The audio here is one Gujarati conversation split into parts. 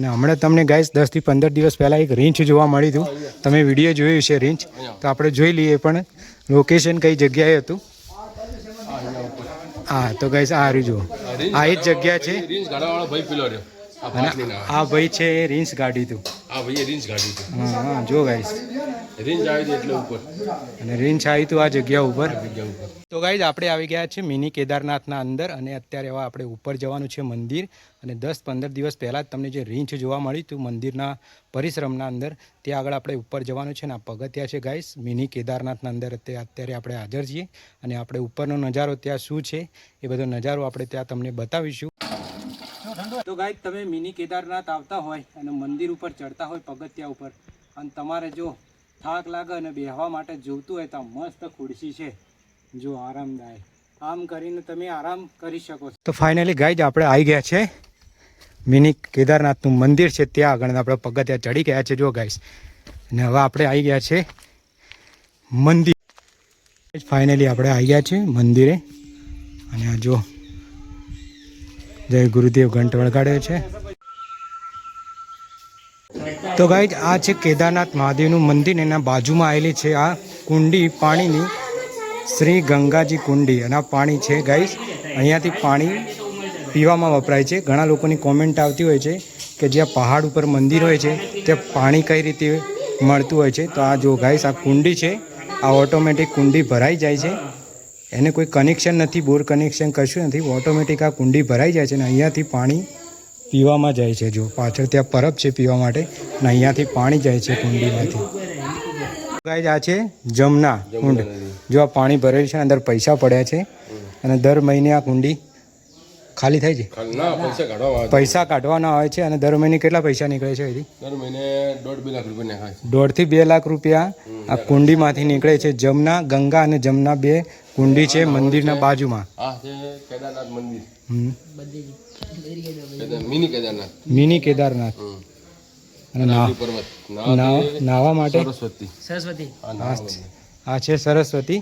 ને હમણાં તમને ગાઈસ 10 થી 15 દિવસ પહેલાં એક રીંછ જોવા મળી હતું. તમે વિડીયો જોયું છે રીંછ, તો આપણે જોઈ લઈએ પણ લોકેશન કઈ જગ્યાએ હતું. હા તો ગાઈસ આ રહ્યું જુઓ, આ એ જ જગ્યા છે. આ ભાઈ છે એ રીંછ ગાડી હતું. હા જો ગાઈસ રીંછ આવી એટલે ઉપર, અને રીંછ આવી હતું આ જગ્યા ઉપર. તો ગાઈસ આપણે આવી ગયા છે મિની કેદારનાથના અંદર, અને અત્યારે હવે આપણે ઉપર જવાનું છે મંદિર. અને 10-15 દિવસ પહેલાં જ તમને જે રીંછ જોવા મળી હતું મંદિરના પરિશ્રમના અંદર, ત્યાં આગળ આપણે ઉપર જવાનું છે. અને આ પગથિયા છે ગાઈસ મિની કેદારનાથના અંદર અત્યારે આપણે હાજર છીએ. અને આપણે ઉપરનો નજારો ત્યાં શું છે એ બધો નજારો આપણે ત્યાં તમને બતાવીશું. તો ગાઈસ તમે મિની કેદારનાથ આવતા હોય અને મંદિર ઉપર ચડતા હોય પગથિયા ઉપર, અને તમારે જો થાક લાગે અને બેહવા માટે જોઈતું હોય તો મસ્ત ખુરશી છે જો આરામદાયક, આમ કરીને તમે આરામ કરી શકો છો. તો ફાઇનલી ગાઈસ આપણે આવી ગયા છે મિની કેદારનાથનું મંદિર છે ત્યાં આગળ આપણે પગથિયા ચડી ગયા છે જો ગાઈસ. અને હવે આપણે આવી ગયા છે મંદિર. ફાઇનલી આપણે આવી ગયા છે મંદિરે, અને આ જો જય ગુરુદેવ ઘંટ વળગાડ્યો છે. તો ગાઈસ આ છે કેદારનાથ મહાદેવનું મંદિર, એના બાજુમાં આવેલી છે આ કુંડી પાણીની, શ્રી ગંગાજી કુંડી. અને આ પાણી છે ગાઈસ, અહીંયાથી પાણી પીવામાં વપરાય છે. ઘણા લોકોની કોમેન્ટ આવતી હોય છે કે જ્યાં પહાડ ઉપર મંદિર હોય છે ત્યાં પાણી કઈ રીતે મળતું હોય છે. તો આ જો ગાઈસ આ કુંડી છે, આ ઓટોમેટિક કુંડી ભરાઈ જાય છે. એને કોઈ કનેક્શન નથી, બોર કનેક્શન કશું નથી, ઓટોમેટિક આ કુંડી ભરાઈ જાય છે. અને અહીંયાથી પાણી પીવામાં જાય છે. જો પાછળ ત્યાં પરબ છે પીવા માટે, અને અહીંયાથી પાણી જાય છે કુંડીમાંથી. ગાઈસ આ છે જમના કુંડ. જો આ પાણી ભરેલું છે, અંદર પૈસા પડ્યા છે, અને દર મહિને આ કુંડી ખાલી થાય છે. પૈસા કાઢવાના આવે છે. અને દર મહિને કેટલા પૈસા નીકળે છે? દર મહિને 1.5-2 લાખ રૂપિયા. 1.5 થી 2 લાખ રૂપિયા આ કુંડીમાંથી નીકળે છે. જમના ગંગા અને જમના બે કુંડી છે મંદિરના બાજુમાં. આ છે કેદારનાથ મંદિર, મિની કેદારનાથ. મિની કેદારનાથ. અને નાવા માટે સરસ્વતી. આ છે સરસ્વતી.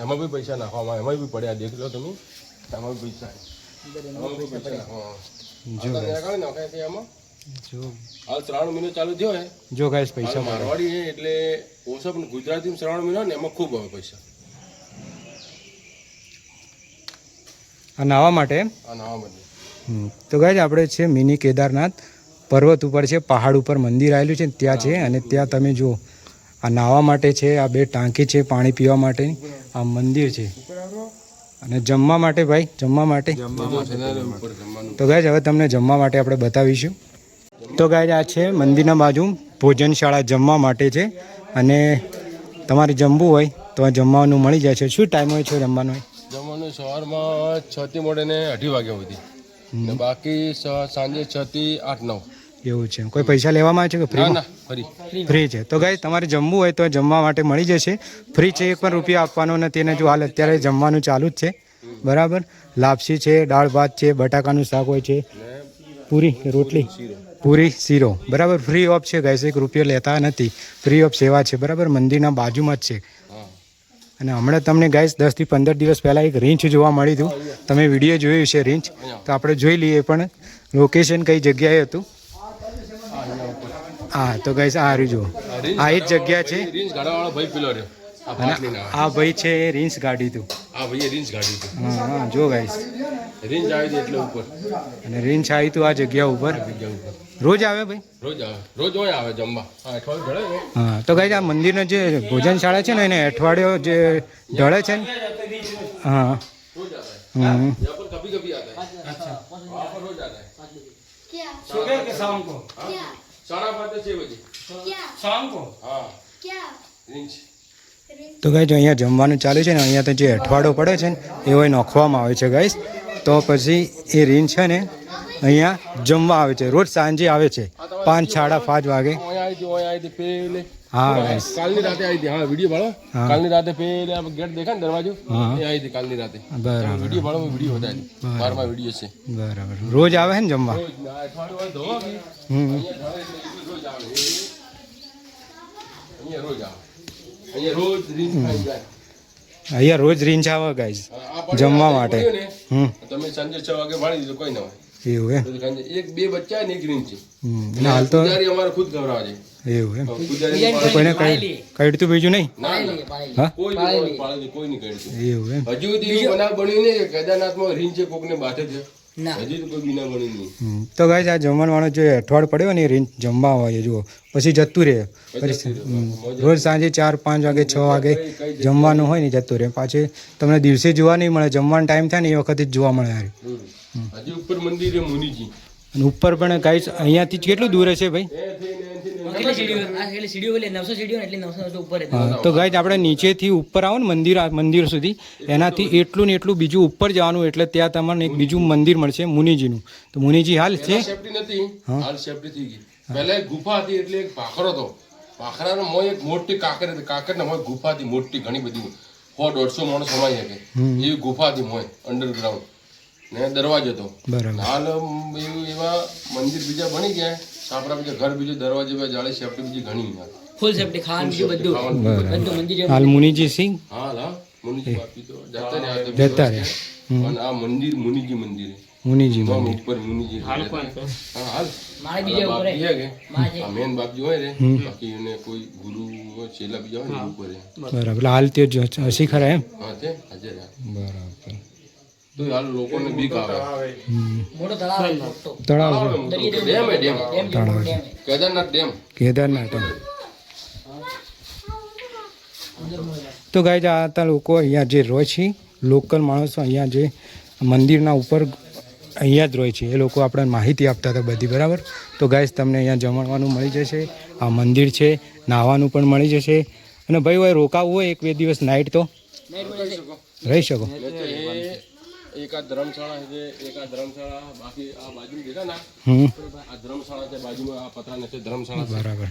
એમાં બી પૈસા નાખવામાં, એમાં બી પડ્યા દેખ લો તમે, એમાં બી પૈસા. હાલ શ્રાવણ મહિનો ચાલુ થયો હે. જો ગાઈસ પૈસા મારવાડી છે એટલે ઓછા, પણ ગુજરાતી શ્રાવણ મહિનો ને એમાં ખૂબ આવે પૈસા આ નાવા માટે. આ નાવા માટે. તો ગાઈસ આપણે છે મિની કેદારનાથ પર્વત ઉપર છે, પહાડ ઉપર મંદિર આવેલું છે ત્યાં છે. અને ત્યાં તમે જો આ નાવા માટે છે, આ બે ટાંકી છે પાણી પીવા માટેની, આ મંદિર છે. અને જમવા માટે ભાઈ, જમવા માટે તો ગાઈસ હવે તમને જમવા માટે આપણે બતાવીશું. તો ગાઈસ આ છે મંદિરના બાજુ ભોજનશાળા જમવા માટે છે. અને તમારે જમવું હોય તો આ જમવાનું મળી જાય છે. શું ટાઈમ હોય છે જમવાનો? જમવાનું સવારમાં 6 થી મોડે 2:30 વાગ્યા સુધી, ને બાકી સાંજે 6 થી 8-9. એવું છે. કોઈ પૈસા લેવામાં આવે છે કે ફ્રી? ફ્રી છે. તો ગાઈસ તમારે જમવું હોય તો જમવા માટે મળી જશે. ફ્રી છે, 1 પણ રૂપિયા આપવાનો નથી. અને જો હાલ અત્યારે જમવાનું ચાલુ જ છે બરાબર. લાપસી છે, દાળ ભાત છે, બટાકાનું શાક હોય છે, પૂરી રોટલી, પૂરી શીરો બરાબર. ફ્રી ઓફ છે ગાઈસ, 1 રૂપિયો લેતા નથી, ફ્રી ઓફ સેવા છે બરાબર. મંદિરના બાજુમાં જ છે. અને હમણાં તમને ગાઈસ 10 થી 15 દિવસ પહેલાં એક રીંછ જોવા મળી હતું. તમે વિડીયો જોયું છે રીંછ, તો આપણે જોઈ લઈએ પણ લોકેશન કઈ જગ્યાએ હતું. હા તો ગાઈસ આ રહ્યું જુઓ, આ એ જ જગ્યા છે. આ ભાઈ છે એ રીંછ ગાડી હતું. હા જો ગાઈસ રીંછ આવી એટલે ઉપર, અને રીંછ આવી હતું આ જગ્યા ઉપર. રોજ આવે ભાઈ? રોજ હોય આવે જમવા. હા તો ગાઈસ આ મંદિરનો જે ભોજનશાળા છે ને એને અઠવાડિયો જે ઢળે છે ને. હા તો ગાઈસ અહીંયા જમવાનું ચાલુ છે ને, અહીંયા તો જે અઠવાડો પડે છે ને એવો નોખવામાં આવે છે ગાઈસ. તો પછી એ રીંછ છે ને અહીંયા જમવા આવે છે. રોજ સાંજે આવે છે 5-5:30 વાગે. હા ગાઈસ કાલની રાતે આવી હતી. હા વિડીયો ભાળો. કાલની રાતે પેલે ગેટ દેખાય ને દરવાજો, એ આવી હતી કાલની રાતે. બરાબર. વિડીયો ભાળો, વિડીયો બતાવી. મારમાં વિડીયો છે. બરાબર. રોજ આવે ને જમવા? અહીંયા રોજ રીંછ આવે ગાઈસ જમવા માટે. તમે સાંજે 6 વાગે ભાળી દીધું કોઈ ના હોય. એવું એમ બધું ખાઈને એક બે બચ્ચા ને એક રીંછ છે અને હાલ તો પૂજારી અમારે ખુદ ખવડાવે છે એવું એમ પૂજારી તો કોઈને કઈડતું બીજું નહીં ના ના હા કોઈ નહીં પાળે કોઈ નહીં કાઢ્યું એવું એમ હજુ સુધી એવું બનાવ બન્યું નહીં કે કેદારનાથમાં રીંછ છે કોકને બાથે છે હજી તો કોઈ બીના બન્યું નહીં તો ગાઈસ આ જમવાનું જે અઠવાડ પડ્યો ને રીંછ જમવા હોય જુઓ પછી જતું રહે પછી રોજ સાંજે 4-5 વાગે 6 વાગે જમવાનું હોય ને જતું રહે પાછી તમને દિવસે જોવા નહીં મળે જમવાનો ટાઈમ થાય ને એ વખતે જ જોવા મળે યાર હજી ઉપર મંદિર છે મુનિજી અને ઉપર પણ ગાઈસ અહીંયાથી કેટલું દૂર છે ભાઈ હા તો ગાઈસ આપણે નીચેથી ઉપર આવો ને મંદિર સુધી એનાથી એટલું ને એટલું બીજું ઉપર જવાનું એટલે ત્યાં તમને એક બીજું મંદિર મળશે મુનિજીનું તો મુનિજી હાલ છે સેફટી નથી હાલ સેફટી થઈ ગઈ પહેલા એક ગુફા હતી એટલે એક ભાખરો હતો ભાખરાનો મોય એક મોટી કાકર હતી કાકરના મોય ગુફા હતી મોટી ઘણી બધી 100-150 માણસ સમાઈ શકે એવી ગુફા હતી મોય અંડરગ્રાઉન્ડ ને દરવાજો હતો બરાબર હાલ એવા મંદિર બીજા બની ગયા આપણા બીજા ઘર બીજું દરવાજો બે જાળી સેફટી બીજી ઘણી ફૂલ સેફટી ખાવાનું બીજું બધું મંદિર હાલ મુનિજી સિંહ હાલ હા મુનિજી બાપી તો જતા રહ્યા અને આ મંદિર મુનિજી મંદિર મુનિજી આમ મંદિર ઉપર મુનિજી હાલ મારે બીજે ઉપર બાપજી હે કે આ મેન બાપજી હોય રે બાકી એને કોઈ ગુરુ છેલ્લા બીજા હોય ને ઉપર હે બરાબર હાલ તે હસી ખરા એમ હા તે હાજર હે બરાબર તો હાલ લોકોને બીક આવે મોટો તળાવ છે, મોટો. તળાવ ડેમ હે ડેમ તળાવ છે કેદારનાથ ડેમ કેદારનાથ તો ગાઈઝ આ હતા લોકો અહીંયા જે રહે છે લોકલ માણસો અહીંયા જે મંદિરના ઉપર અહીંયા જ રહે છે એ લોકો આપણને માહિતી આપતા હતા બધી બરાબર તો ગાઈઝ તમને અહીંયા જમણવાનું મળી જશે આ મંદિર છે નાહવાનું પણ મળી જશે અને ભાઈ હોય રોકાવું હોય 1-2 દિવસ નાઇટ તો રહી શકો એક આ ધર્મશાળા છે એક આ ધર્મશાળા બાકી આ બાજુ દેખા ના આ ધર્મશાળા છે બાજુમાં આ પતરા નીચે ધર્મશાળા છે બરાબર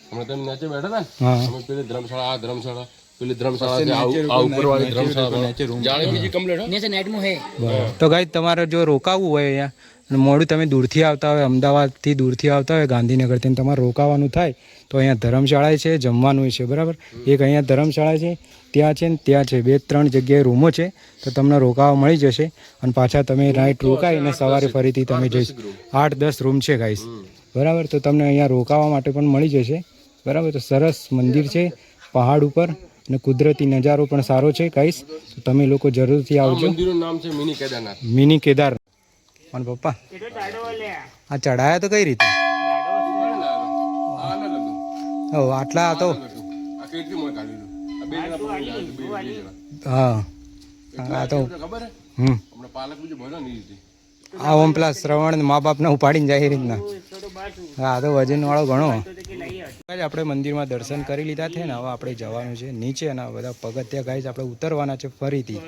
હમણાં તમે નીચે બેઠા હતા ને હા અમે પેલી ધર્મશાળા આ ધર્મશાળા પેલી ધર્મશાળા છે આ ઉપરવાળી ધર્મશાળા જાણે બીજી કમ્પ્લીટ હો નીચે નાઇટમાં હે બરાબર તો ગાઈઝ તમારે જો રોકાવું હોય અહીંયા અને મોડું તમે દૂરથી આવતા હોય અમદાવાદથી દૂરથી આવતા હોય ગાંધીનગરથી તમારે રોકાવાનું થાય તો અહીંયા ધર્મશાળા છે જમવાનું છે બરાબર એક અહીંયા ધર્મશાળા છે ત્યાં છે ને ત્યાં છે 2-3 જગ્યાએ રૂમો છે તો તમને રોકાવા મળી જશે અને પાછા તમે નાઇટ રોકાઈને સવારે ફરીથી તમે જઈશ 8-10 રૂમ છે ગાઈસ બરાબર તો તમને અહીંયા રોકાવા માટે પણ મળી જશે બરાબર તો સરસ મંદિર છે પહાડ ઉપર અને કુદરતી નજારો પણ સારો છે ગાઈસ તો તમે લોકો જરૂરથી આવજો મંદિરનું નામ છે મિની કેદારનાથ મિની કેદાર અને પપ્પા આ ચડાયા તો કઈ રીતે આટલા તો આ કેટલી મોય કાઢી આ બે જણા પકડી ગયા, હા આ તો ખબર હે હમણાં પાલક બીજું ભલો નહીં હતી આ ઓમ પેલા શ્રવણ મા બાપને ઉપાડીને જાય એ રીતના હા તો વજન વાળો ઘણો આપણે મંદિરમાં દર્શન કરી લીધા છે ને હવે આપણે જવાનું છે નીચે અને બધા પગથિયા ગાઈસ આપણે ઉતરવાના છે ફરીથી